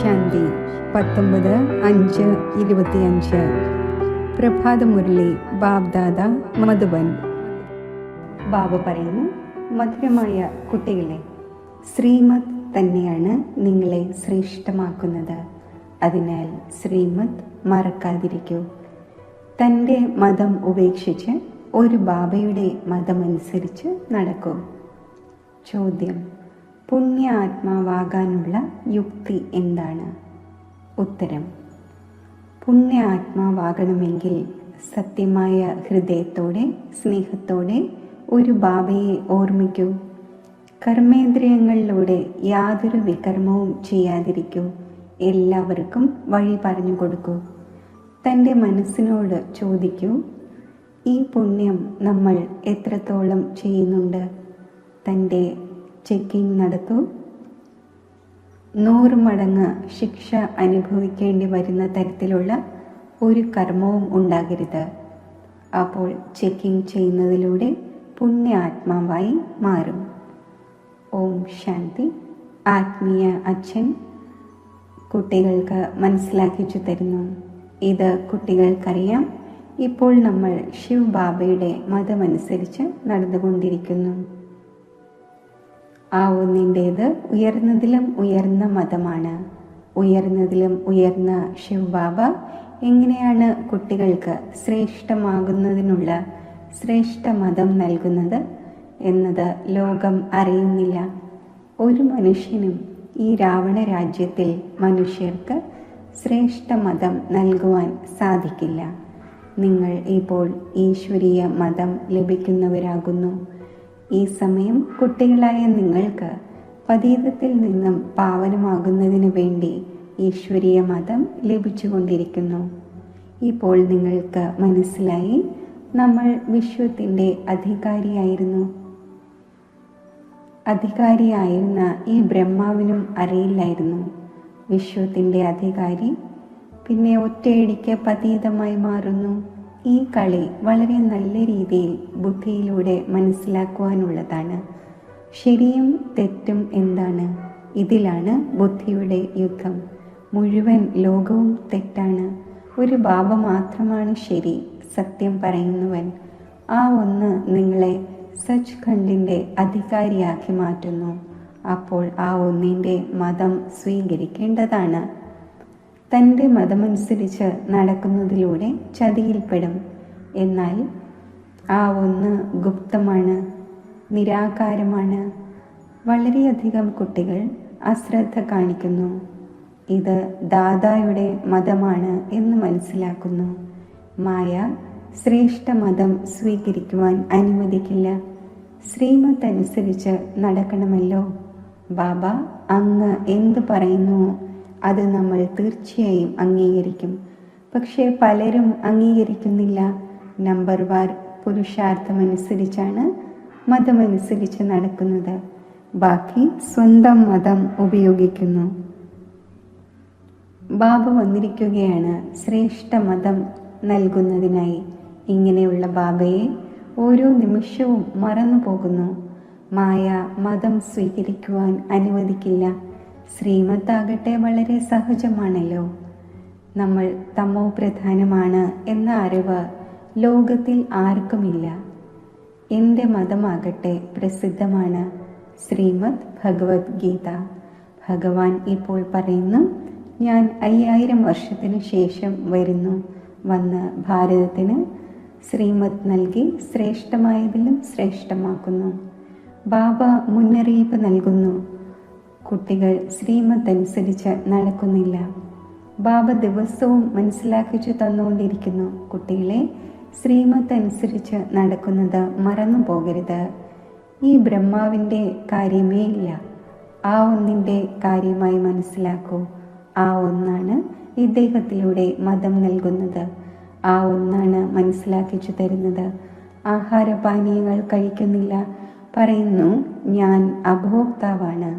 ശാന്തി 19/5/25 പ്രഭാതമുരളി ബാബ്ദാദ മധുബൻ. ബാബ പറയുന്നു, മധുരമായ കുട്ടികളെ, ശ്രീമത് തന്നെയാണ് നിങ്ങളെ ശ്രേഷ്ഠമാക്കുന്നത്. അതിനാൽ ശ്രീമത് മറക്കാതിരിക്കൂ. തൻ്റെ മതം ഉപേക്ഷിച്ച് ഒരു ബാബയുടെ മതമനുസരിച്ച് നടക്കൂ. ചോദ്യം: പുണ്യ ആത്മാവാകാനുള്ള യുക്തി എന്താണ്? ഉത്തരം: പുണ്യ ആത്മാവാകണമെങ്കിൽ സത്യമായ ഹൃദയത്തോടെ സ്നേഹത്തോടെ ഒരു ബാബയെ ഓർമ്മിക്കൂ. കർമ്മേന്ദ്രിയങ്ങളിലൂടെ യാതൊരു വികർമ്മവും ചെയ്യാതിരിക്കൂ. എല്ലാവർക്കും വഴി പറഞ്ഞു കൊടുക്കൂ. തൻ്റെ മനസ്സിനോട് ചോദിക്കൂ, ഈ പുണ്യം നമ്മൾ എത്രത്തോളം ചെയ്യുന്നുണ്ട്? തൻ്റെ ചെക്കിംഗ് നടത്തൂ. 100 മടങ്ങ് ശിക്ഷ അനുഭവിക്കേണ്ടി വരുന്ന തരത്തിലുള്ള ഒരു കർമ്മവും ഉണ്ടാകരുത്. അപ്പോൾ ചെക്കിംഗ് ചെയ്യുന്നതിലൂടെ പുണ്യ ആത്മാവായി മാറും. ഓം ശാന്തി. ആത്മീയ അച്ഛൻ കുട്ടികൾക്ക് മനസ്സിലാക്കിച്ചു തരുന്നു. ഇത് കുട്ടികൾക്കറിയാം. ഇപ്പോൾ നമ്മൾ ശിവ് ബാബയുടെ മതമനുസരിച്ച് നടന്നുകൊണ്ടിരിക്കുന്നു. ആ ഒന്നിൻ്റേത് ഉയർന്നതിലും ഉയർന്ന മതമാണ്. ഉയർന്നതിലും ഉയർന്ന ശിവ് ബാബ എങ്ങനെയാണ് കുട്ടികൾക്ക് ശ്രേഷ്ഠമാകുന്നതിനുള്ള ശ്രേഷ്ഠ മതം നൽകുന്നത് എന്നത് ലോകം അറിയുന്നില്ല. ഒരു മനുഷ്യനും ഈ രാവണ രാജ്യത്തിൽ മനുഷ്യർക്ക് ശ്രേഷ്ഠ മതം നൽകുവാൻ സാധിക്കില്ല. നിങ്ങൾ ഇപ്പോൾ ഈശ്വരീയ മതം ലഭിക്കുന്നവരാകുന്നു. ഈ സമയം കുട്ടികളായ നിങ്ങൾക്ക് പതീതത്തിൽ നിന്നും പാവനമാകുന്നതിന് വേണ്ടി ഈശ്വരീയ മതം ലഭിച്ചുകൊണ്ടിരിക്കുന്നു. ഇപ്പോൾ നിങ്ങൾക്ക് മനസ്സിലായി, നമ്മൾ വിശ്വത്തിൻ്റെ അധികാരിയായിരുന്ന ഈ ബ്രഹ്മാവിനും അറിയില്ലായിരുന്നു വിശ്വത്തിൻ്റെ അധികാരി പിന്നെ ഒറ്റയടിക്ക് പതീതമായി മാറുന്നു. ഈ കളി വളരെ നല്ല രീതിയിൽ ബുദ്ധിയിലൂടെ മനസ്സിലാക്കുവാനുള്ളതാണ്. ശരിയും തെറ്റും എന്താണ്? ഇതിലാണ് ബുദ്ധിയുടെ യുദ്ധം. മുഴുവൻ ലോകവും തെറ്റാണ്. ഒരു ബാബ മാത്രമാണ് ശരി, സത്യം പറയുന്നവൻ. ആ ഒന്ന് നിങ്ങളെ സച്ച് ഖണ്ഡിൻ്റെ അധികാരിയാക്കി മാറ്റുന്നു. അപ്പോൾ ആ ഒന്നിൻ്റെ മതം സ്വീകരിക്കേണ്ടതാണ്. തൻ്റെ മതമനുസരിച്ച് നടക്കുന്നതിലൂടെ ചതിയിൽപ്പെടും. എന്നാൽ ആ ഒന്ന് ഗുപ്തമാണ്, നിരാകാരമാണ്. വളരെയധികം കുട്ടികൾ അശ്രദ്ധ കാണിക്കുന്നു. ഇത് ദാദായുടെ മതമാണ് എന്ന് മനസ്സിലാക്കുന്നു. മായ ശ്രേഷ്ഠ മതം സ്വീകരിക്കുവാൻ അനുവദിക്കില്ല. ശ്രീമത് അനുസരിച്ച് നടക്കണമല്ലോ. ബാബ അങ്ങ് എന്ത് പറയുന്നുവോ അത് നമ്മൾ തീർച്ചയായും അംഗീകരിക്കും. പക്ഷേ പലരും അംഗീകരിക്കുന്നില്ല. നമ്പർ വാർ പുരുഷാർത്ഥമനുസരിച്ചാണ് മതമനുസരിച്ച് നടക്കുന്നത്. ബാക്കി സ്വന്തം മതം ഉപയോഗിക്കുന്നു. ബാബ വന്നിരിക്കുകയാണ് ശ്രേഷ്ഠ മതം നൽകുന്നതിനായി. ഇങ്ങനെയുള്ള ബാബയെ ഓരോ നിമിഷവും മറന്നു പോകുന്നു. മായ മതം സ്വീകരിക്കുവാൻ അനുവദിക്കില്ല. ശ്രീമത്താകട്ടെ വളരെ സഹജമാണല്ലോ. നമ്മൾ തമോ പ്രധാനമാണ് എന്ന അറിവ് ലോകത്തിൽ ആർക്കുമില്ല. എൻ്റെ മതമാകട്ടെ പ്രസിദ്ധമാണ്. ശ്രീമദ് ഭഗവത്ഗീത. ഭഗവാൻ ഇപ്പോൾ പറയുന്നു, ഞാൻ 5000 വർഷത്തിനു ശേഷം വരുന്നു. വന്ന് ഭാരതത്തിന് ശ്രീമദ് നൽകി ശ്രേഷ്ഠമായതിലും ശ്രേഷ്ഠമാക്കുന്നു. ബാബ മുന്നറിയിപ്പ് നൽകുന്നു, കുട്ടികൾ ശ്രീമത് അനുസരിച്ച് നടക്കുന്നില്ല. ബാബ ദിവസവും മനസ്സിലാക്കിച്ചു തന്നുകൊണ്ടിരിക്കുന്നു, കുട്ടികളെ ശ്രീമത് അനുസരിച്ച് നടക്കുന്നത് മറന്നു പോകരുത്. ഈ ബ്രഹ്മാവിൻ്റെ കാര്യമേ ഇല്ല. ആ ഒന്നിൻ്റെ കാര്യമായി മനസ്സിലാക്കൂ. ആ ഒന്നാണ് ഇദ്ദേഹത്തിലൂടെ മതം നൽകുന്നത്. ആ ഒന്നാണ് മനസ്സിലാക്കിച്ചു തരുന്നത്. ആഹാരപാനീയങ്ങൾ കഴിക്കുന്നില്ല. പറയുന്നു, ഞാൻ അഭോക്താവാണ്.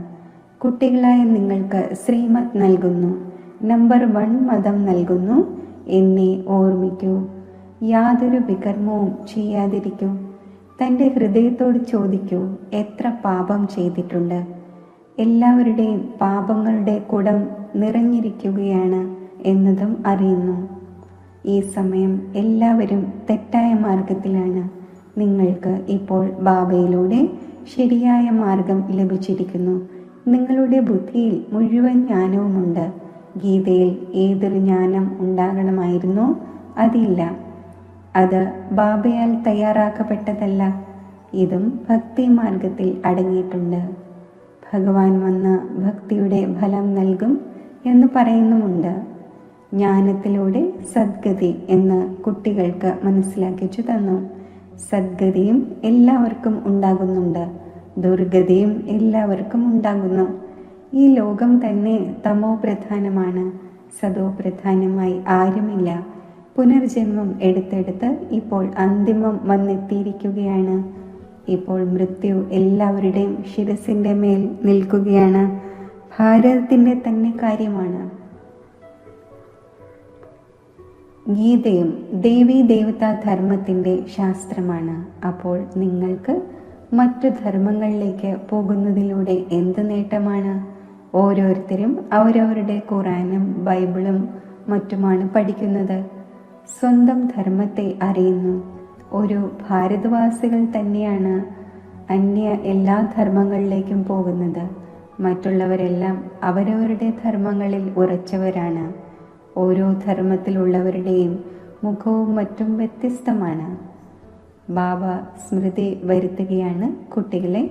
കുട്ടികളായ നിങ്ങൾക്ക് ശ്രീമത് നൽകുന്നു. നമ്പർ 1 മതം നൽകുന്നു. എന്നെ ഓർമ്മിക്കൂ. യാതൊരു വികർമ്മവും ചെയ്യാതിരിക്കൂ. തൻ്റെ ഹൃദയത്തോട് ചോദിക്കൂ, എത്ര പാപം ചെയ്തിട്ടുണ്ട്? എല്ലാവരുടെയും പാപങ്ങളുടെ കുടം നിറഞ്ഞിരിക്കുകയാണ് എന്നതും അറിയുന്നു. ഈ സമയം എല്ലാവരും തെറ്റായ മാർഗത്തിലാണ്. നിങ്ങൾക്ക് ഇപ്പോൾ ബാബയിലൂടെ ശരിയായ മാർഗം ലഭിച്ചിരിക്കുന്നു. നിങ്ങളുടെ ബുദ്ധിയിൽ മുഴുവൻ ജ്ഞാനവുമുണ്ട്. ഗീതയിൽ ഏതൊരു ജ്ഞാനം ഉണ്ടാകണമായിരുന്നോ അതില്ല. അത് ബാബയാൽ തയ്യാറാക്കപ്പെട്ടതല്ല. ഇതും ഭക്തി മാർഗത്തിൽ അടങ്ങിയിട്ടുണ്ട്. ഭഗവാൻ വന്ന് ഭക്തിയുടെ ഫലം നൽകും എന്ന് പറയുന്നുമുണ്ട്. ജ്ഞാനത്തിലൂടെ സദ്ഗതി എന്ന് കുട്ടികൾക്ക് മനസ്സിലാക്കിച്ചു തന്നു. സദ്ഗതിയും എല്ലാവർക്കും ഉണ്ടാകുന്നുണ്ട്, ദുർഗതിയും എല്ലാവർക്കും ഉണ്ടാകുന്നു. ഈ ലോകം തന്നെ തമോ പ്രധാനമാണ്, സതോ പ്രധാനമായി ആരുമില്ല. പുനർജന്മം എടുത്തെടുത്ത് ഇപ്പോൾ അന്തിമം വന്നെത്തിയിരിക്കുകയാണ്. ഇപ്പോൾ മൃത്യു എല്ലാവരുടെയും ശിരസിൻ്റെ മേൽ നിൽക്കുകയാണ്. ഭാരതത്തിൻ്റെ തന്നെ കാര്യമാണ്. ഗീതയും ദേവീ ദേവതാ ധർമ്മത്തിൻ്റെ ശാസ്ത്രമാണ്. അപ്പോൾ നിങ്ങൾക്ക് മറ്റു ധർമ്മങ്ങളിലേക്ക് പോകുന്നതിലൂടെ എന്ത് നേട്ടമാണ്? ഓരോരുത്തരും അവരവരുടെ ഖുറാനും ബൈബിളും മറ്റുമാണ് പഠിക്കുന്നത്. സ്വന്തം ധർമ്മത്തെ അറിയുന്നു. ഒരു ഭാരതവാസികൾ തന്നെയാണ് അന്യ എല്ലാ ധർമ്മങ്ങളിലേക്കും പോകുന്നത്. മറ്റുള്ളവരെല്ലാം അവരവരുടെ ധർമ്മങ്ങളിൽ ഉറച്ചവരാണ്. ഓരോ ധർമ്മത്തിലുള്ളവരുടെയും മുഖവും മറ്റും വ്യത്യസ്തമാണ്. ബാബ സ്മൃതി വരുത്തുകയാണ് കുട്ടികളെ,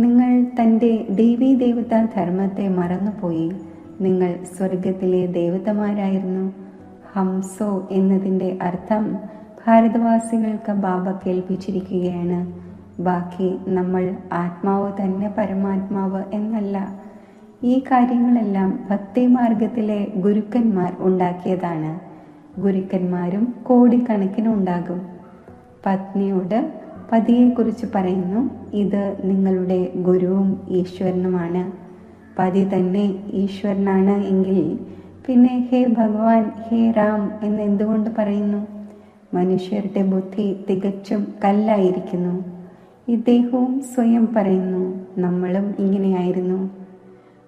നിങ്ങൾ തൻ്റെ ദേവീ ദേവതാ ധർമ്മത്തെ മറന്നുപോയി. നിങ്ങൾ സ്വർഗത്തിലെ ദേവതമാരായിരുന്നു. ഹംസോ എന്നതിൻ്റെ അർത്ഥം ഭാരതവാസികൾക്ക് ബാബ കേൾപ്പിച്ചിരിക്കുകയാണ്. ബാക്കി നമ്മൾ ആത്മാവ് തന്നെ പരമാത്മാവ് എന്നല്ല. ഈ കാര്യങ്ങളെല്ലാം ഭക്തിമാർഗത്തിലെ ഗുരുക്കന്മാർ ഉണ്ടാക്കിയതാണ്. ഗുരുക്കന്മാരും കോടിക്കണക്കിനുണ്ടാകും. പത്നിയോട് പതിയെക്കുറിച്ച് പറയുന്നു, ഇത് നിങ്ങളുടെ ഗുരുവും ഈശ്വരനുമാണ്. പതി തന്നെ ഈശ്വരനാണ് എങ്കിൽ പിന്നെ ഹേ ഭഗവാൻ, ഹേ രാം എന്ന് എന്തുകൊണ്ട് പറയുന്നു? മനുഷ്യരുടെ ബുദ്ധി തികച്ചും കല്ലായിരിക്കുന്നു. ഇദ്ദേഹവും സ്വയം പറയുന്നു, നമ്മളും ഇങ്ങനെയായിരുന്നു.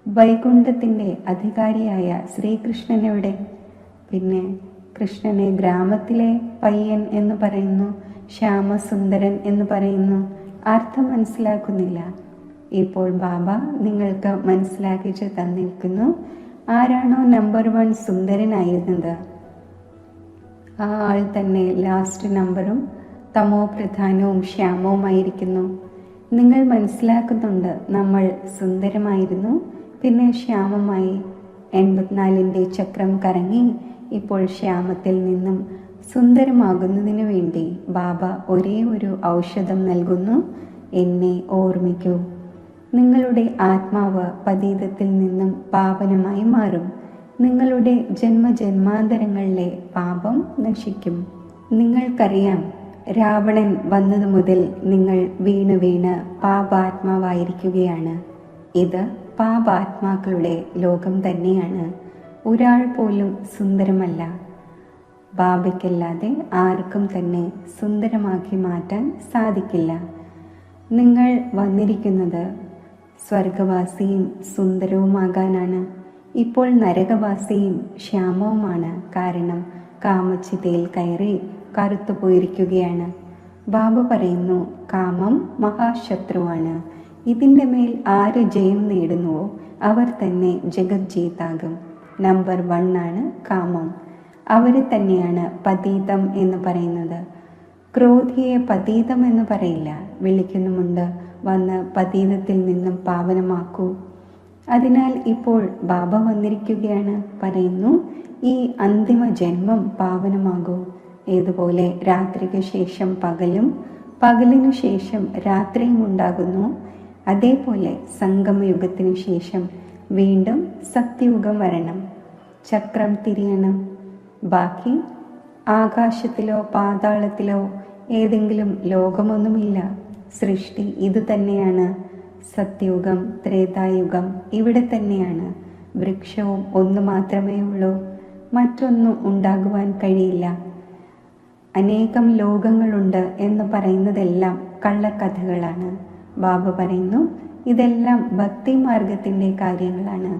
വൈകുണ്ഠത്തിൻ്റെ അധികാരിയായ ശ്രീകൃഷ്ണനെവിടെ? പിന്നെ കൃഷ്ണനെ ഗ്രാമത്തിലെ പയ്യൻ എന്ന് പറയുന്നു, ശ്യാമസുന്ദരൻ എന്ന് പറയുന്നു. അർത്ഥം മനസ്സിലാക്കുന്നില്ല. ഇപ്പോൾ ബാബ നിങ്ങൾക്ക് മനസ്സിലാക്കിച്ച് തന്നിരിക്കുന്നു. ആരാണോ നമ്പർ 1 സുന്ദരനായിരുന്നത്, ആ ആൾ തന്നെ ലാസ്റ്റ് നമ്പറും തമോ പ്രധാനവും ശ്യാമവുമായിരിക്കുന്നു. നിങ്ങൾ മനസ്സിലാക്കുന്നുണ്ട്, നമ്മൾ സുന്ദരമായിരുന്നു, പിന്നെ ശ്യാമമായി. 84ൻ്റെ ചക്രം കറങ്ങി ഇപ്പോൾ ശ്യാമത്തിൽ നിന്നും സുന്ദരമാകുന്നതിനു വേണ്ടി ബാബ ഒരേ ഒരു ഔഷധം നൽകുന്നു. എന്നെ ഓർമ്മിക്കൂ. നിങ്ങളുടെ ആത്മാവ് പതീതത്തിൽ നിന്നും പാവനമായി മാറും. നിങ്ങളുടെ ജന്മജന്മാന്തരങ്ങളിലെ പാപം നശിക്കും. നിങ്ങൾക്കറിയാം, രാവണൻ വന്നതു മുതൽ നിങ്ങൾ വീണ് വീണ് പാപാത്മാവായിരിക്കുകയാണ്. ഇത് പാപാത്മാക്കളുടെ ലോകം തന്നെയാണ്. ഒരാൾ പോലും സുന്ദരമല്ല. ബാബയ്ക്കല്ലാതെ ആർക്കും തന്നെ സുന്ദരമാക്കി മാറ്റാൻ സാധിക്കില്ല. നിങ്ങൾ വന്നിരിക്കുന്നത് സ്വർഗവാസിയും സുന്ദരവുമാകാനാണ്. ഇപ്പോൾ നരകവാസിയും ശ്യാമവുമാണ്. കാരണം കാമച്ചിതയിൽ കയറി കറുത്തുപോയിരിക്കുകയാണ്. ബാബ പറയുന്നു, കാമം മഹാശത്രുവാണ്. ഇതിൻ്റെ മേൽ ആര് ജയം നേടുന്നുവോ അവർ തന്നെ ജഗജ്ജീതാകും. നമ്പർ 1 ആണ് കാമം. അവരെ തന്നെയാണ് പതീതം എന്ന് പറയുന്നത്. ക്രോധിയെ പതീതം എന്ന് പറയില്ല. വിളിക്കുന്നുമുണ്ട്, വന്ന് പതീതത്തിൽ നിന്നും പാവനമാക്കൂ. അതിനാൽ ഇപ്പോൾ ബാബ വന്നിരിക്കുകയാണ്. പറയുന്നു, ഈ അന്തിമ ജന്മം പാവനമാകൂ. ഏതുപോലെ രാത്രിക്ക് ശേഷം പകലും പകലിനു ശേഷം രാത്രിയും ഉണ്ടാകുന്നു, അതേപോലെ സംഗമയുഗത്തിനു ശേഷം വീണ്ടും സത്യയുഗം വരണം. ചക്രം തിരിയണം. ബാക്കി ആകാശത്തിലോ പാതാളത്തിലോ ഏതെങ്കിലും ലോകമൊന്നുമില്ല. സൃഷ്ടി ഇത് തന്നെയാണ്. സത്യയുഗം, ത്രേതായുഗം ഇവിടെ തന്നെയാണ്. വൃക്ഷവും ഒന്ന് മാത്രമേ ഉള്ളൂ. മറ്റൊന്നും ഉണ്ടാകുവാൻ കഴിയില്ല. അനേകം ലോകങ്ങളുണ്ട് എന്ന് പറയുന്നതെല്ലാം കള്ളക്കഥകളാണ്. ബാബ പറയുന്നു, ഇതെല്ലാം ഭക്തി മാർഗത്തിൻ്റെ കാര്യങ്ങളാണ്.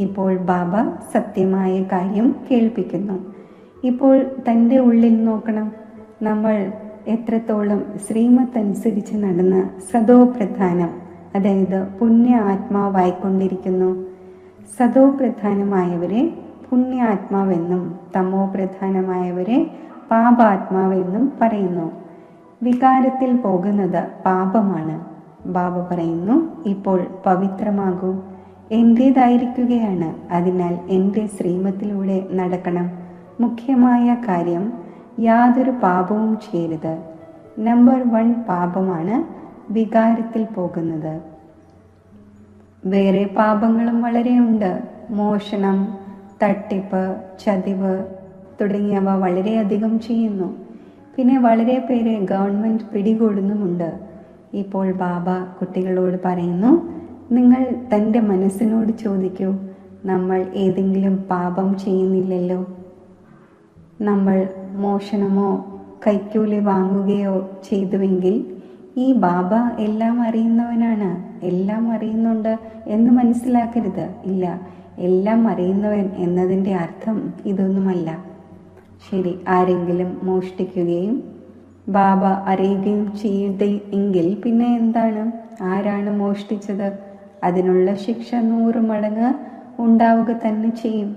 ഇപ്പോൾ ബാബ സത്യമായ കാര്യം കേൾപ്പിക്കുന്നു. ഇപ്പോൾ തൻ്റെ ഉള്ളിൽ നോക്കണം. നമ്മൾ എത്രത്തോളം ശ്രീമത്തനുസരിച്ച് നടന്ന് സദോ പ്രധാനം, അതായത് പുണ്യ ആത്മാവായിക്കൊണ്ടിരിക്കുന്നു. സദോ പ്രധാനമായവരെ പുണ്യാത്മാവെന്നും തമോ പ്രധാനമായവരെ പാപാത്മാവെന്നും പറയുന്നു. വികാരത്തിൽ പോകുന്നത് പാപമാണ്. ബാബ പറയുന്നു, ഇപ്പോൾ പവിത്രമാകൂ, എൻ്റേതായിരിക്കുകയാണ്. അതിനാൽ എൻ്റെ ശ്രീമത്തിലൂടെ നടക്കണം. മുഖ്യമായ കാര്യം യാതൊരു പാപവും ചെയ്യരുത്. നമ്പർ 1 പാപമാണ് വികാരത്തിൽ പോകുന്നത്. വേറെ പാപങ്ങളും വളരെയുണ്ട്. മോഷണം, തട്ടിപ്പ്, ചതിവ് തുടങ്ങിയവ വളരെയധികം ചെയ്യുന്നു. പിന്നെ വളരെ പേരെ ഗവൺമെൻറ് പിടികൂടുന്നുമുണ്ട്. ഇപ്പോൾ ബാബ കുട്ടികളോട് പറയുന്നു, നിങ്ങൾ തൻ്റെ മനസ്സിനോട് ചോദിക്കൂ, നമ്മൾ ഏതെങ്കിലും പാപം ചെയ്യുന്നില്ലല്ലോ. നമ്മൾ മോഷണമോ കൈക്കൂലി വാങ്ങുകയോ ചെയ്തുവെങ്കിൽ ഈ ബാബ എല്ലാം അറിയുന്നവനാണ്, എല്ലാം അറിയുന്നുണ്ട് എന്ന് മനസ്സിലാക്കരുത്. ഇല്ല, എല്ലാം അറിയുന്നവൻ എന്നതിൻ്റെ അർത്ഥം ഇതൊന്നുമല്ല. ശരി, ആരെങ്കിലും മോഷ്ടിക്കുകയും ബാബ അറിയുകയും ചെയ്തെങ്കിൽ പിന്നെ എന്താണ്? ആരാണ് മോഷ്ടിച്ചത്? അതിനുള്ള ശിക്ഷ 100 മടങ്ങ് ഉണ്ടാവുക തന്നെ ചെയ്യും.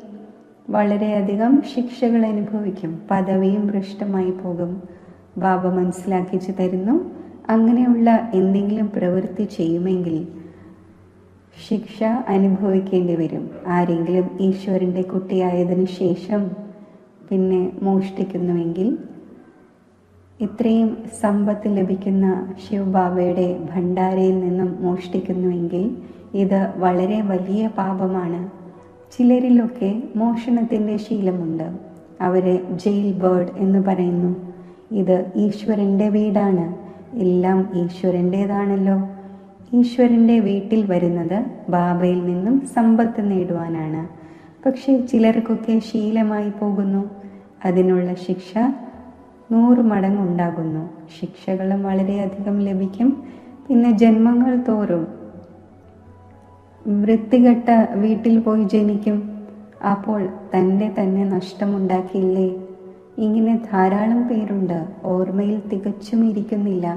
വളരെയധികം ശിക്ഷകൾ അനുഭവിക്കും. പദവിയും ഭ്രഷ്ടമായി പോകും. ബാബ മനസ്സിലാക്കിച്ചു തരുന്നു, അങ്ങനെയുള്ള എന്തെങ്കിലും പ്രവൃത്തി ചെയ്യുമെങ്കിൽ ശിക്ഷ അനുഭവിക്കേണ്ടി വരും. ആരെങ്കിലും ഈശ്വരൻ്റെ കുട്ടിയായതിനു ശേഷം പിന്നെ മോഷ്ടിക്കുന്നുവെങ്കിൽ, ഇത്രയും സമ്പത്ത് ലഭിക്കുന്ന ശിവബാബയുടെ ഭണ്ഡാരയിൽ നിന്നും മോഷ്ടിക്കുന്നുവെങ്കിൽ ഇത് വളരെ വലിയ പാപമാണ്. ചിലരിലൊക്കെ മോഷണത്തിൻ്റെ ശീലമുണ്ട്. അവരെ ജയിൽ ബേർഡ് എന്ന് പറയുന്നു. ഇത് ഈശ്വരൻ്റെ വീടാണ്, എല്ലാം ഈശ്വരൻ്റേതാണല്ലോ. ഈശ്വരൻ്റെ വീട്ടിൽ വരുന്നത് ബാബയിൽ നിന്നും സമ്പത്ത് നേടുവാനാണ്. പക്ഷേ ചിലർക്കൊക്കെ ശീലമായി പോകുന്നു. അതിനുള്ള ശിക്ഷ 100 മടങ്ങുണ്ടാകുന്നു. ശിക്ഷകളും വളരെയധികം ലഭിക്കും. പിന്നെ ജന്മങ്ങൾ തോറും വൃത്തികെട്ട വീട്ടിൽ പോയി ജനിക്കും. അപ്പോൾ തന്നെ നഷ്ടമുണ്ടാക്കിയില്ലേ? ഇങ്ങനെ ധാരാളം പേരുണ്ട്. ഓർമ്മയിൽ തികച്ചും ഇരിക്കുന്നില്ല,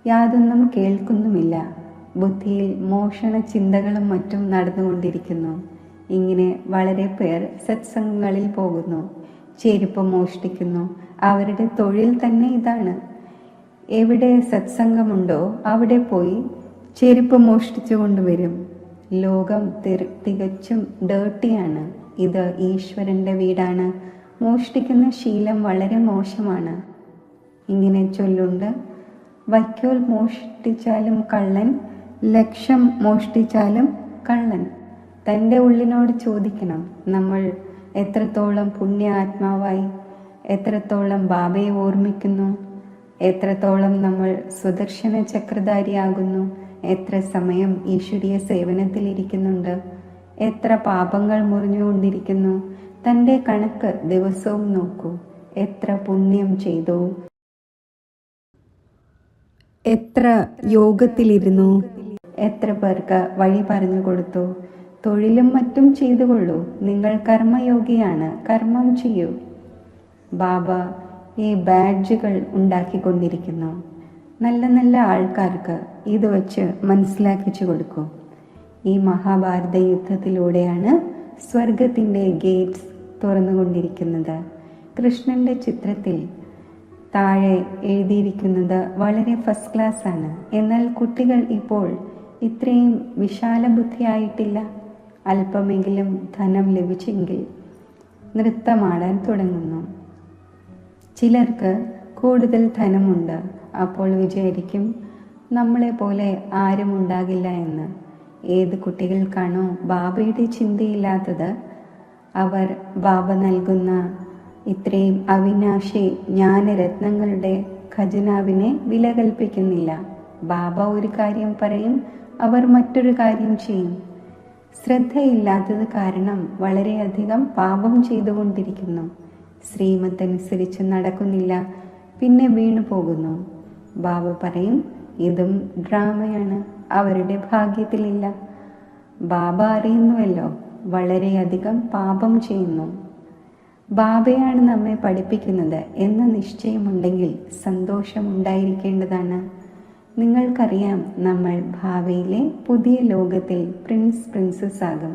യാതൊന്നും കേൾക്കുന്നുമില്ല. ബുദ്ധിയിൽ മോഷണ ചിന്തകളും മറ്റും നടന്നുകൊണ്ടിരിക്കുന്നു. ഇങ്ങനെ വളരെ പേർ സത്സംഗങ്ങളിൽ പോകുന്നു, ചെരുപ്പ് മോഷ്ടിക്കുന്നു. അവരുടെ തൊഴിൽ തന്നെ ഇതാണ്. എവിടെ സത്സംഗമുണ്ടോ അവിടെ പോയി ചെരുപ്പ് മോഷ്ടിച്ചു കൊണ്ടുവരും. ലോകം തികച്ചും ഡേർട്ടിയാണ്. ഇത് ഈശ്വരൻ്റെ വീടാണ്. മോഷ്ടിക്കുന്ന ശീലം വളരെ മോശമാണ്. ഇങ്ങനെ ചൊല്ലുണ്ട്, വൈക്കോൽ മോഷ്ടിച്ചാലും കള്ളൻ, ലക്ഷം മോഷ്ടിച്ചാലും കള്ളൻ. തൻ്റെ ഉള്ളിനോട് ചോദിക്കണം, നമ്മൾ എത്രത്തോളം പുണ്യ ആത്മാവായി, എത്രത്തോളം ബാബയെ ഓർമ്മിക്കുന്നു, എത്രത്തോളം നമ്മൾ സുദർശന ചക്രധാരിയാകുന്നു, എത്ര സമയം ഈശ്വരീയ സേവനത്തിൽ ഇരിക്കുന്നുണ്ട്, എത്ര പാപങ്ങൾ മുറിഞ്ഞുകൊണ്ടിരിക്കുന്നു. തൻ്റെ കണക്ക് ദിവസവും നോക്കൂ. എത്ര പുണ്യം ചെയ്തു, എത്ര യോഗത്തിലിരുന്നു, എത്ര പേർക്ക് വഴി പറഞ്ഞു കൊടുത്തു. തൊഴിലും മറ്റും ചെയ്തുകൊള്ളൂ. നിങ്ങൾ കർമ്മയോഗിയാണ്, കർമ്മം ചെയ്യൂ. ബാബ ഈ ബാഡ്ജുകൾ ഉണ്ടാക്കിക്കൊണ്ടിരിക്കുന്നു. നല്ല നല്ല ആൾക്കാർക്ക് ഇത് വച്ച് മനസ്സിലാക്കിച്ചു കൊടുക്കൂ. ഈ മഹാഭാരത യുദ്ധത്തിലൂടെയാണ് സ്വർഗത്തിൻ്റെ ഗേറ്റ്സ് തുറന്നുകൊണ്ടിരിക്കുന്നത്. കൃഷ്ണന്റെ ചിത്രത്തിൽ താഴെ എഴുതിയിരിക്കുന്നത് വളരെ ഫസ്റ്റ് ക്ലാസ് ആണ്. എന്നാൽ കുട്ടികൾ ഇപ്പോൾ ഇത്രയും വിശാല ബുദ്ധിയായിട്ടില്ല. അല്പമെങ്കിലും ധനം ലഭിച്ചെങ്കിൽ നൃത്തമാടാൻ തുടങ്ങുന്നു. ചിലർക്ക് കൂടുതൽ ധനമുണ്ട്. അപ്പോൾ വിചാരിക്കും നമ്മളെ പോലെ ആരും ഉണ്ടാകില്ല എന്ന്. ഏത് കുട്ടികൾക്കാണോ ബാബയുടെ ചിന്തയില്ലാത്തത്, അവർ ബാബ നൽകുന്ന ഇത്രയും അവിനാശി ജ്ഞാനരത്നങ്ങളുടെ ഖജനാവിനെ വില കൽപ്പിക്കുന്നില്ല. ബാബ ഒരു കാര്യം പറയും, അവർ മറ്റൊരു കാര്യം ചെയ്യും. ശ്രദ്ധയില്ലാത്തത് കാരണം വളരെയധികം പാപം ചെയ്തുകൊണ്ടിരിക്കുന്നു. ശ്രീമത്തനുസരിച്ച് നടക്കുന്നില്ല, പിന്നെ വീണു പോകുന്നു. ബാബ പറയും, ഇതും ഡ്രാമയാണ്, അവരുടെ ഭാഗ്യത്തിലില്ല. ബാബ അറിയുന്നുവല്ലോ വളരെയധികം പാപം ചെയ്യുന്നു. ബാബയാണ് നമ്മെ പഠിപ്പിക്കുന്നത് എന്ന നിശ്ചയമുണ്ടെങ്കിൽ സന്തോഷമുണ്ടായിരിക്കേണ്ടതാണ്. നിങ്ങൾക്കറിയാം, നമ്മൾ ഭാവിയിലെ പുതിയ ലോകത്തിൽ പ്രിൻസസ് ആകും.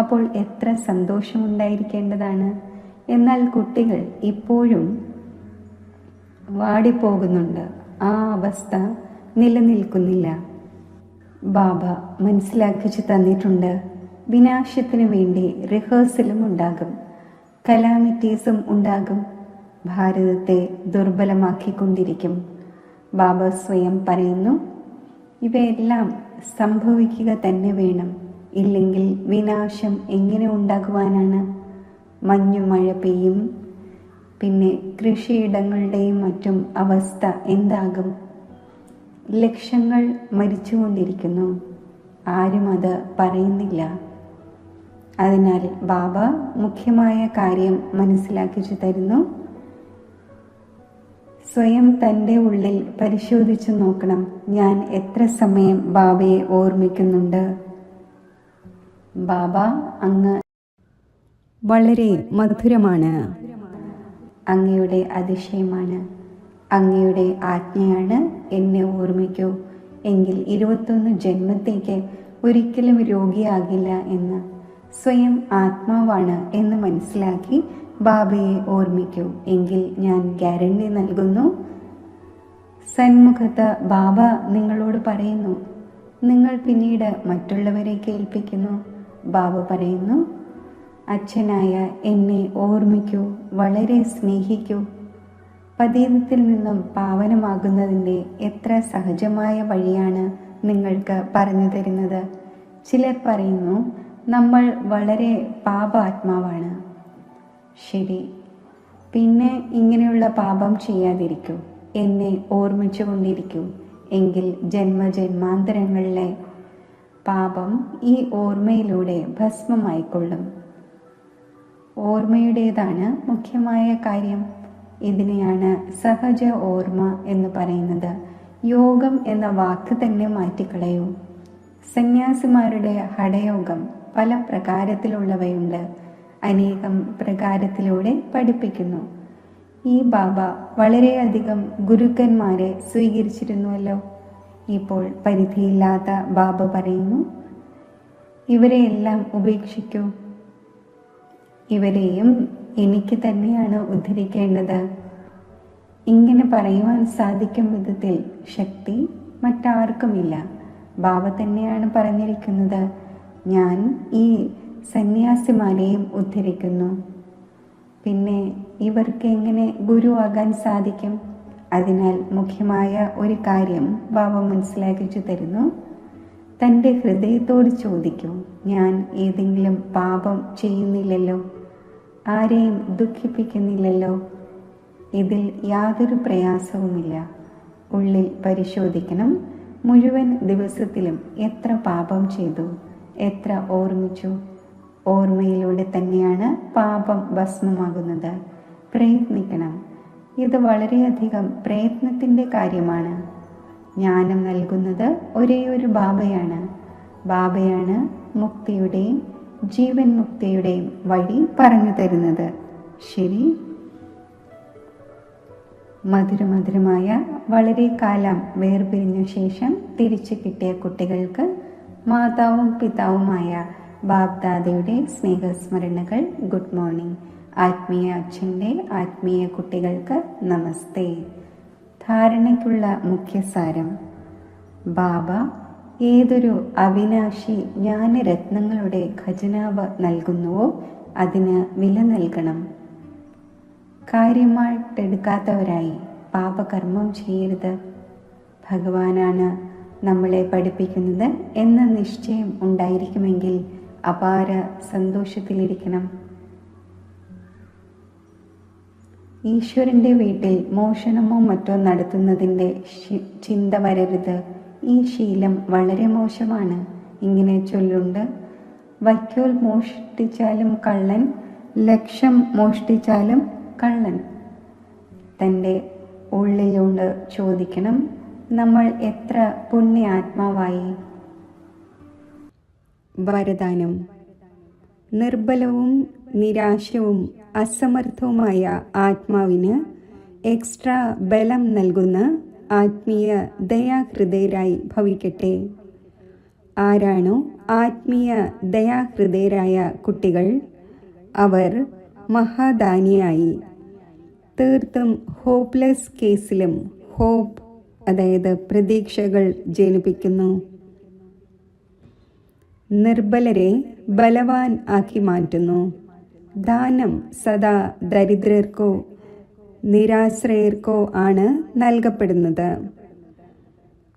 അപ്പോൾ എത്ര സന്തോഷമുണ്ടായിരിക്കേണ്ടതാണ്. എന്നാൽ കുട്ടികൾ ഇപ്പോഴും വാടിപ്പോകുന്നുണ്ട്. ആ അവസ്ഥ നിലനിൽക്കുന്നില്ല. ബാബ മനസ്സിലാക്കിച്ചു തന്നിട്ടുണ്ട്, വിനാശത്തിനു വേണ്ടി റിഹേഴ്സലും ഉണ്ടാകും, കലാമിറ്റീസും ഉണ്ടാകും, ഭാരതത്തെ ദുർബലമാക്കിക്കൊണ്ടിരിക്കും. ബാബ സ്വയം പറയുന്നു, ഇവയെല്ലാം സംഭവിക്കുക തന്നെ വേണം. ഇല്ലെങ്കിൽ വിനാശം എങ്ങനെ ഉണ്ടാകുവാനാണ്? മഞ്ഞുമഴ പെയ്യും. പിന്നെ കൃഷിയിടങ്ങളുടെയും മറ്റും അവസ്ഥ എന്താകും? ലക്ഷങ്ങൾ മരിച്ചുകൊണ്ടിരിക്കുന്നു. ആരും അത് പറയുന്നില്ല. അതിനാൽ ബാബ മുഖ്യമായ കാര്യം മനസ്സിലാക്കിച്ചു തരുന്നു. സ്വയം തൻ്റെ ഉള്ളിൽ പരിശോധിച്ചു നോക്കണം. ഞാൻ എത്ര സമയം ബാബയെ ഓർമ്മിക്കുന്നുണ്ട്? ബാബ അങ്ങ് വളരെ മധുരമാണ്, അങ്ങയുടെ അതിശയമാണ്, അങ്ങയുടെ ആജ്ഞയാണ്, എന്നെ ഓർമ്മിക്കൂ. എങ്കിൽ 21 ജന്മത്തേക്ക് ഒരിക്കലും രോഗിയാകില്ല എന്ന് സ്വയം ആത്മാവാണ് എന്ന് മനസ്സിലാക്കി ബാബയെ ഓർമ്മിക്കൂ. എങ്കിൽ ഞാൻ ഗ്യാരണ്ടി നൽകുന്നു, സന്മുഖത്ത് ബാബ നിങ്ങളോട് പറയുന്നു. നിങ്ങൾ പിന്നീട് മറ്റുള്ളവരെ കേൾപ്പിക്കുന്നു. ബാബ പറയുന്നു, അച്ഛനായ എന്നെ ഓർമ്മിക്കൂ, വളരെ സ്നേഹിക്കൂ. പതീതത്തിൽ നിന്നും പാവനമാകുന്നതിൻ്റെ എത്ര സഹജമായ വഴിയാണ് നിങ്ങൾക്ക് പറഞ്ഞു തരുന്നത്. ചിലർ പറയുന്നു, നമ്മൾ വളരെ പാപാത്മാവാണ്. ശരി, പിന്നെ ഇങ്ങനെയുള്ള പാപം ചെയ്യാതിരിക്കൂ, എന്നെ ഓർമ്മിച്ചു കൊണ്ടിരിക്കൂ. എങ്കിൽ ജന്മജന്മാന്തരങ്ങളിലെ പാപം ഈ ഓർമ്മയിലൂടെ ഭസ്മമായിക്കൊള്ളും. ഓർമ്മയുടേതാണ് മുഖ്യമായ കാര്യം. ഇതിനെയാണ് സഹജ ഓർമ്മ എന്ന് പറയുന്നത്. യോഗം എന്ന വാക്ക് തന്നെ മാറ്റിക്കളയൂ. സന്യാസിമാരുടെ ഹഠയോഗം പല പ്രകാരത്തിലുള്ളവയുണ്ട്. അനേകം പ്രകാരത്തിലൂടെ പഠിപ്പിക്കുന്നു. ഈ ബാബ വളരെയധികം ഗുരുക്കന്മാരെ സ്വീകരിച്ചിരുന്നുവല്ലോ. ഇപ്പോൾ പരിധിയില്ലാത്ത ബാബ പറയുന്നു, ഇവരെയെല്ലാം ഉപേക്ഷിക്കൂ. ഇവരെയും എനിക്ക് തന്നെയാണ് ഉദ്ധരിക്കേണ്ടത്. ഇങ്ങനെ പറയുവാൻ സാധിക്കും വിധത്തിൽ ശക്തി മറ്റാർക്കുമില്ല. ബാബ തന്നെയാണ് പറഞ്ഞിരിക്കുന്നത്, ഞാൻ ഈ സന്യാസിമാരെയും ഉദ്ധരിക്കുന്നു. പിന്നെ ഇവർക്ക് എങ്ങനെ ഗുരു ആകാൻ സാധിക്കും? അതിനാൽ മുഖ്യമായ ഒരു കാര്യം ബാബ മനസ്സിലാക്കിച്ചു തരുന്നു. തൻ്റെ ഹൃദയത്തോട് ചോദിക്കൂ, ഞാൻ ഏതെങ്കിലും പാപം ചെയ്യുന്നില്ലല്ലോ, ആരെയും ദുഃഖിപ്പിക്കുന്നില്ലല്ലോ. ഇതിൽ യാതൊരു പ്രയാസവുമില്ല. ഉള്ളിൽ പരിശോധിക്കണം. മുഴുവൻ ദിവസത്തിലും എത്ര പാപം ചെയ്തു, എത്ര ഓർമ്മിച്ചു. ഓർമ്മയിലൂടെ തന്നെയാണ് പാപം ഭസ്മമാകുന്നത്. പ്രയത്നിക്കണം. ഇത് വളരെയധികം പ്രയത്നത്തിൻ്റെ കാര്യമാണ്. ജ്ഞാനം നൽകുന്നത് ഒരേയൊരു ബാബയാണ്. ബാബയാണ് മുക്തിയുടെയും ജീവൻ മുക്തിയുടെയും വഴി പറഞ്ഞു തരുന്നത്. ശരി, മധുരമധുരമായ വളരെ കാലം വേർപിരിഞ്ഞ ശേഷം തിരിച്ചു കിട്ടിയ കുട്ടികൾക്ക് മാതാവും പിതാവുമായ ബാബ്ദാദയുടെ സ്നേഹസ്മരണകൾ. Good morning. ആത്മീയ അച്ഛൻ്റെ ആത്മീയ കുട്ടികൾക്ക് നമസ്തേ. ധാരണയ്ക്കുള്ള മുഖ്യസാരം. ബാബ ഏതൊരു അവിനാശി ജ്ഞാനരത്നങ്ങളുടെ ഖജനാവ് നൽകുന്നുവോ അതിന് വില നൽകണം. കാര്യമായിട്ടെടുക്കാത്തവരായി പാപകർമ്മം ചെയ്യരുത്. ഭഗവാനാണ് നമ്മളെ പഠിപ്പിക്കുന്നത് എന്ന നിശ്ചയം ഉണ്ടായിരിക്കുമെങ്കിൽ അപാര സന്തോഷത്തിലിരിക്കണം. ഈശ്വരൻ്റെ വീട്ടിൽ മോഷണമോ മറ്റോ നടത്തുന്നതിൻ്റെ ചിന്ത വരരുത്. ഈ ശീലം വളരെ മോശമാണ്. ഇങ്ങനെ ചൊല്ലുണ്ട്, വൈക്കോൽ മോഷ്ടിച്ചാലും കള്ളൻ, ലക്ഷം മോഷ്ടിച്ചാലും കള്ളൻ. തൻ്റെ ഉള്ളിലോട് ചോദിക്കണം, നമ്മൾ എത്ര പുണ്യാത്മാവായി. വരദാനം. നിർബലവും നിരാശവും അസമർത്ഥവുമായ ആത്മാവിന് എക്സ്ട്രാ ബലം നൽകുന്ന ആത്മീയ ദയാഹൃദയരായി ഭവിക്കട്ടെ. ആരാണോ ആത്മീയ ദയാഹൃദയരായ കുട്ടികൾ, അവർ മഹാദാനിയായി. തീർത്തും ഹോപ്പ്ലെസ് കേസിലും ഹോപ്പ്, അതായത് പ്രതീക്ഷകൾ ജനിപ്പിക്കുന്നു. നിർബലരെ ബലവാൻ ആക്കി മാറ്റുന്നു. ദാനം സദാ ദരിദ്രർക്കോ നിരാശ്രയർക്കോ ആണ് നൽകപ്പെടുന്നത്.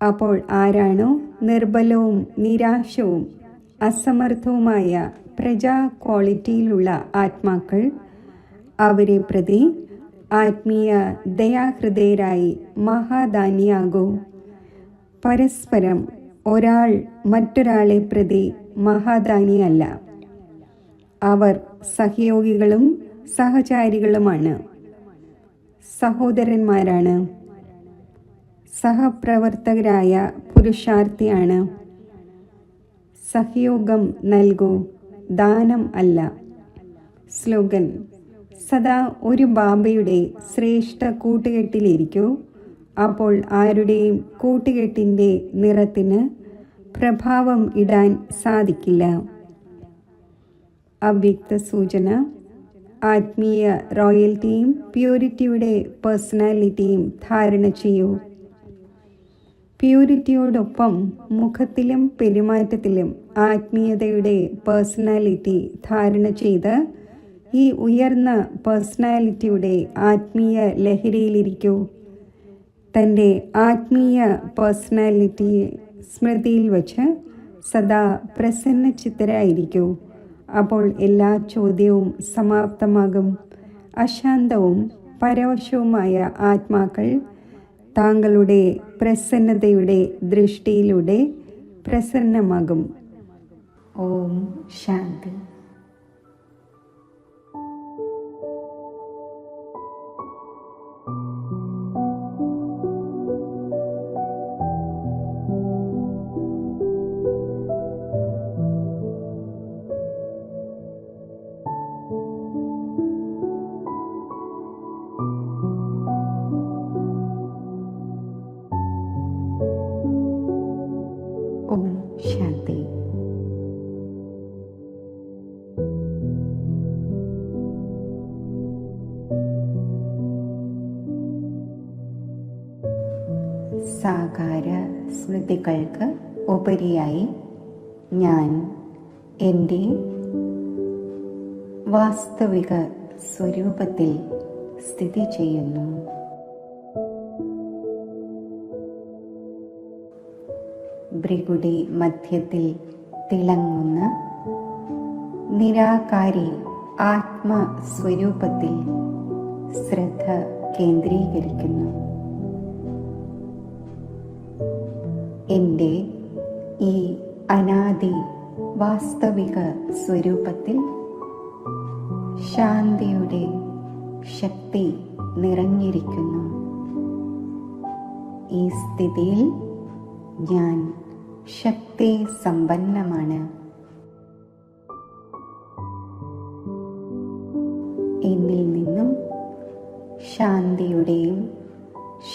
അപ്പോൾ ആരാണോ നിർബലവും നിരാശവും അസമർത്ഥവുമായ പ്രജാ ക്വാളിറ്റിയിലുള്ള ആത്മാക്കൾ, അവരെ പ്രതി ആത്മീയ ദയാഹൃദയരായി മഹാദാനിയാകൂ. പരസ്പരം ഒരാൾ മറ്റൊരാളെ പ്രതി മഹാദാനിയല്ല. അവർ സഹയോഗികളും സഹചാരികളുമാണ്, സഹോദരന്മാരാണ്, സഹപ്രവർത്തകരായ പുരുഷാർത്ഥിയാണ്. സഹയോഗം നൽകൂ, ദാനം അല്ല. സ്ലോഗൻ: സദാ ഒരു ബാബയുടെ ശ്രേഷ്ഠ കൂട്ടുകെട്ടിലിരിക്കൂ. അപ്പോൾ ആരുടെയും കൂട്ടുകെട്ടിൻ്റെ നിറത്തിന് പ്രഭാവം ഇടാൻ സാധിക്കില്ല. അവ്യക്ത സൂചന: ആത്മീയ റോയൽറ്റിയും പ്യൂരിറ്റിയുടെ പേഴ്സണാലിറ്റിയും ധാരണ ചെയ്യൂ. പ്യൂരിറ്റിയോടൊപ്പം മുഖത്തിലും പെരുമാറ്റത്തിലും ആത്മീയതയുടെ പേഴ്സണാലിറ്റി ധാരണ ചെയ്ത് ഈ ഉയർന്ന പേഴ്സണാലിറ്റിയുടെ ആത്മീയ ലഹരിയിലിരിക്കൂ. തൻ്റെ ആത്മീയ പേഴ്സണാലിറ്റിയെ സ്മൃതിയിൽ വച്ച് സദാ പ്രസന്നചിത്തരായിരിക്കൂ. അപ്പോൾ എല്ലാ ചോദ്യവും സമാപ്തമാകും. അശാന്തവും പരവശവുമായ ആത്മാക്കൾ താങ്കളുടെ പ്രസന്നതയുടെ ദൃഷ്ടിയിലൂടെ പ്രസന്നമാകും. ഓം ശാന്തി. ഓം ശാന്തി. സാകാര സ്മൃതികൾക്ക് ഉപരിയായി ഞാൻ എൻ്റെ വാസ്തവിക സ്വരൂപത്തിൽ സ്ഥിതി ചെയ്യുന്നു. ഭൃഗുടി മധ്യത്തിൽ തിളങ്ങുന്ന നിരാകാരി ആത്മസ്വരൂപത്തിൽ ശ്രദ്ധ കേന്ദ്രീകരിക്കുന്നു. എൻ്റെ ഈ അനാദി വാസ്തവിക സ്വരൂപത്തിൽ ശാന്തിയുടെ ശക്തി നിറഞ്ഞിരിക്കുന്നു. ഈ സ്ഥിതിയിൽ ഞാൻ ശക്തി സമ്പന്നമാണ്. എന്നിൽ നിന്നും ശാന്തിയുടെയും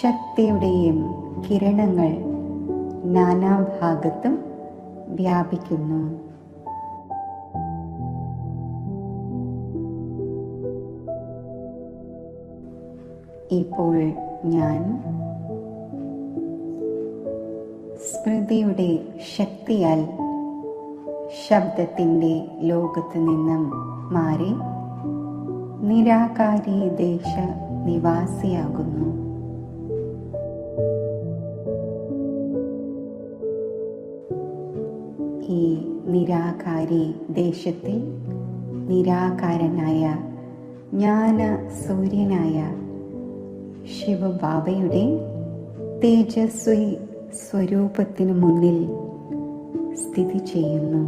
ശക്തിയുടെയും കിരണങ്ങൾ നാനാഭാഗത്തും വ്യാപിക്കുന്നു. ഇപ്പോൾ ഞാൻ സ്മൃതിയുടെ ശക്തിയാൽ ശബ്ദത്തിൻ്റെ ലോകത്ത് നിന്നും മാറി നിരാകാരി ദേശ നിവാസിയാകുന്നു. ഈ നിരാകാരി ദേശത്തിൽ നിരാകാരനായ ജ്ഞാന സൂര്യനായ ശിവബാബയുടെ തേജസ്വി സ്വരൂപത്തിനു മുന്നിൽ സ്ഥിതി ചെയ്യുന്നു.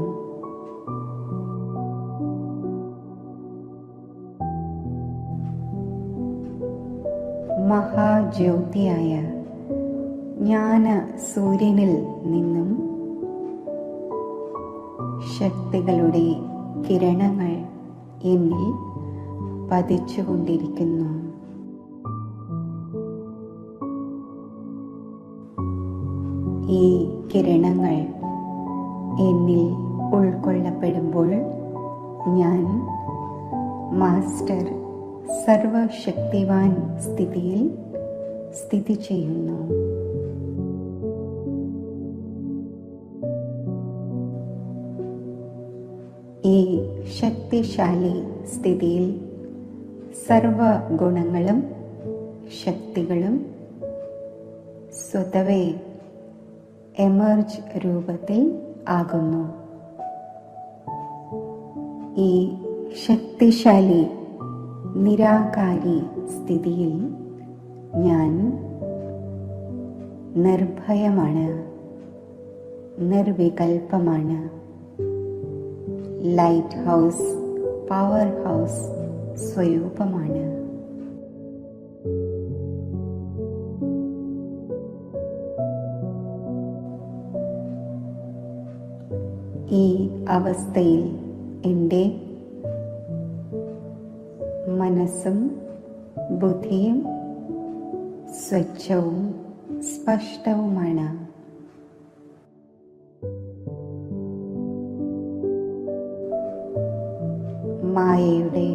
മഹാജ്യോതിയായ ജ്ഞാന സൂര്യനിൽ നിന്നും ശക്തികളുടെ കിരണങ്ങൾ എന്നിൽ പതിച്ചുകൊണ്ടിരിക്കുന്നു. ഈ കിരണങ്ങൾ എന്നിൽ ഉൾക്കൊള്ളപ്പെടുമ്പോൾ ഞാൻ മാസ്റ്റർ സർവശക്തിവാൻ സ്ഥിതിയിൽ സ്ഥിതി ചെയ്യുന്നു. ഈ ശക്തിശാലി സ്ഥിതിയിൽ സർവ ഗുണങ്ങളും ശക്തികളും സ്വതവേ എമർജ് രൂപത്തിൽ ആകുന്നു. ഈ ശക്തിശാലി നിരാകാരി സ്ഥിതിയിൽ ഞാൻ നിർഭയമാണ്, നിർവികൽപ്പമാണ്. ലൈറ്റ് ഹൗസ്, പവർ ഹൗസ് സ്വരൂപമാണ്. ഈ അവസ്ഥയിൽ എൻ്റെ മനസ്സും ബുദ്ധിയും സ്വച്ഛവും സ്പഷ്ടവുമാണ്. മായയുടെ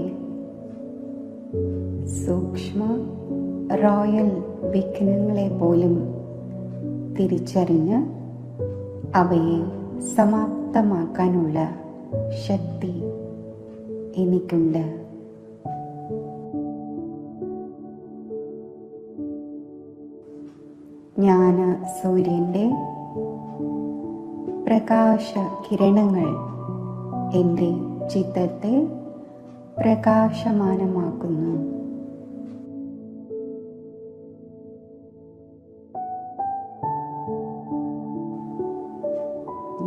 സൂക്ഷ്മ റോയൽ വിഘ്നങ്ങളെ പോലും തിരിച്ചറിഞ്ഞ് അവയെ സമാപ്തമാക്കാനുള്ള ശക്തി എനിക്കുണ്ട്. ജ്ഞാന സൂര്യൻ്റെ പ്രകാശ കിരണങ്ങൾ എൻ്റെ ചിത്തത്തെ പ്രകാശമാനമാക്കുന്നു.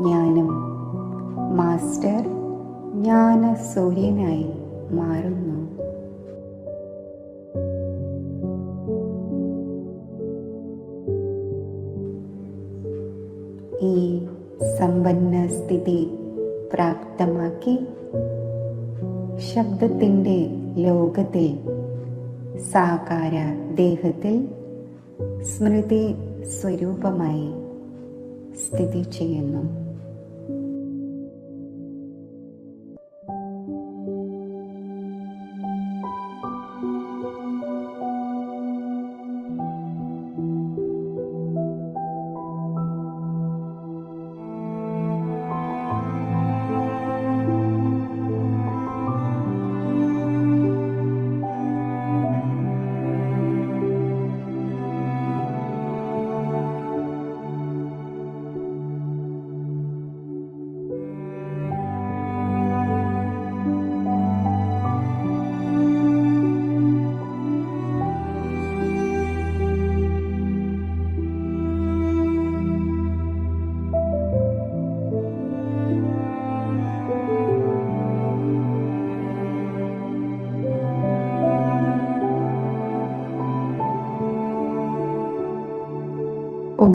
ജ്ഞാനം മാസ്റ്റർ ജ്ഞാന സൂര്യനായി മാറുന്നു. ഈ സമ്പന്ന സ്ഥിതി പ്രാപ്തമാക്കി ശബ്ദത്തിൻ്റെ ലോകത്തിൽ സാകാര ദേഹത്തിൽ സ്മൃതി സ്വരൂപമായി സ്ഥിതി ചെയ്യുന്നു.